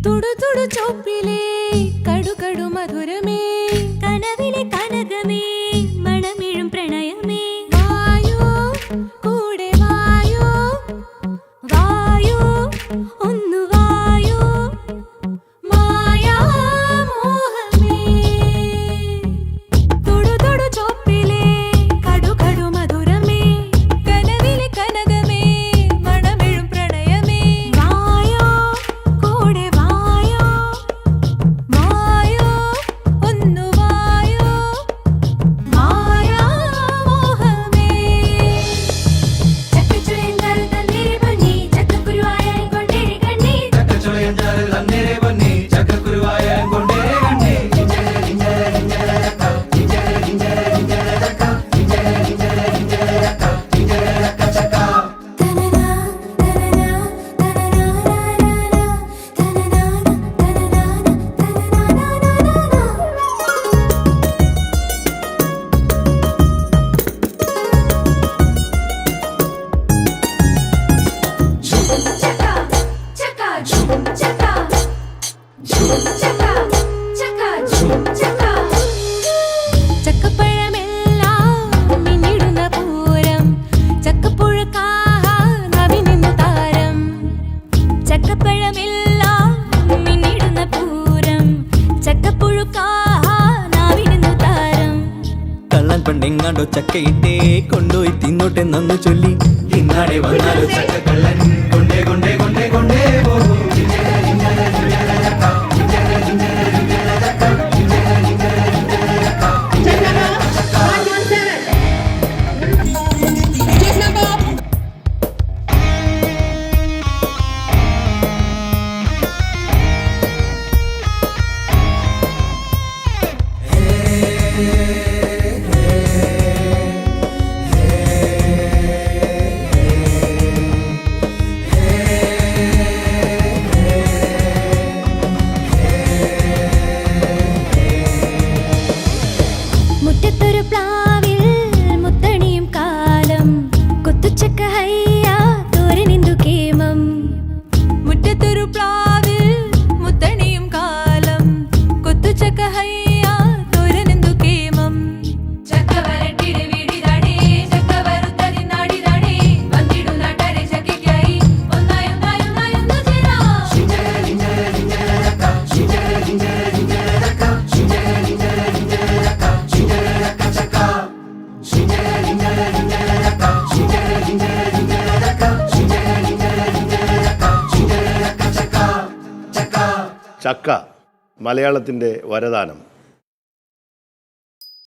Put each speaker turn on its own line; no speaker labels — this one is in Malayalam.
തുടു തുടു ചോപ്പിലേ കടു കടു മധുരമേ കനവിലെ കനകമേ മണമിഴും പ്രണയമേ വായോ കൂടെ വായോ വായോ ഒന്നു വായോ മായാ മോഹമേ തുടു തുടു ചോപ്പിലേ കടു കടു മധുരമേ കനവിലെ കനകമേ മണമിഴും പ്രണയമേ വായോ കൂടെ വായോ വായോ ഒന്നു വായോ മായാ മോഹമേ ചക്കച്ചുളയഞ്ചാറ് തന്നേരെ പൊന്നി ചക്കക്കുരുവായ കൊണ്ടേരെ കണ്ണി
ചക്കച്ചുളയഞ്ചാറ് തന്നേരെ പൊന്നി ചക്കക്കുരുവായ കൊണ്ടേരെ കണ്ണി ജിഞ്ചര ജിഞ്ചര ജിഞ്ചര ചക്ക ജിഞ്ചര ജിഞ്ചര ജിഞ്ചര ചക്ക ജിഞ്ചര ജിഞ്ചര ജിഞ്ചര ചക്ക ജിഞ്ചര ചക്ക ചക്ക
തനനാ തനനാ തനനാ തനനാ തനനാ ചക്കപ്പഴമെല്ലാം മിന്നിടുന്ന പൂരം ചക്കപ്പുഴക്കാഹ നവിനിന്നു താരം ചക്കപ്പഴമെല്ലാം മിന്നിടുന്ന പൂരം ചക്കപ്പുഴുക്കാഹ നാവിനിന്നു താരം
കള്ളൻ പെണ്ണെങ്ങാണ്ടോ ചക്കയിട്ടേ കൊണ്ടുപോയി തിന്നോട്ടെ നന്നു ചൊല്ലി
ഇന്നാടെ വന്നാലോ ചക്കക്കള്ളൻ കൊണ്ടേ കൊണ്ടേ കൊണ്ടേ കൊണ്ടേ പോകും ജിഞ്ചര ജിഞ്ചര ജിഞ്ചര ചക്ക ജിഞ്ചര ജിഞ്ചര ജിഞ്ചര ചക്ക ജിഞ്ചര ജിഞ്ചര ജിഞ്ചര ചക്ക ജിഞ്ചര ചക്ക
മുറ്റത്തൊരു പ്ലാവിൽ മുത്തണിയും കാലം കൊത്തുച്ചക്ക ഹയ്യ തോരനിന്തു കേമം മുറ്റത്തൊരു പ്ലാവിൽ മുത്തണിയും കാലം കൊത്തുച്ചക്ക ഹയ്യ തോരനിന്തു കേമം ചക്ക വരട്ടിടെ വീടിതാടേ ചക്ക വറുത്തതി നാടിതാടേ വന്നിടു നാട്ടരെ ചക്കയ്ക്കായി ഒന്നായി ഒന്നായി ഒന്നായി ഒന്നു ചേരാം
ജിഞ്ചര ജിഞ്ചര ജിഞ്ചര ചക്ക ജിഞ്ചര ജിഞ്ചര ജിഞ്ചര ചക്ക ജിഞ്ചര ജിഞ്ചര ജിഞ്ചര ചക്ക ജിഞ്ചര ചക്ക ചക്ക ജിഞ്ചര ജിഞ്ചര ജിഞ്ചര ചക്ക ജിഞ്ചര ജിഞ്ചര ജിഞ്ചര ചക്ക ജിഞ്ചര ജിഞ്ചര ജിഞ്ചര ചക്ക ജിഞ്ചര ചക്ക ചക്ക ചക്ക
ചക്ക മലയാളത്തിൻ്റെ വരദാനം.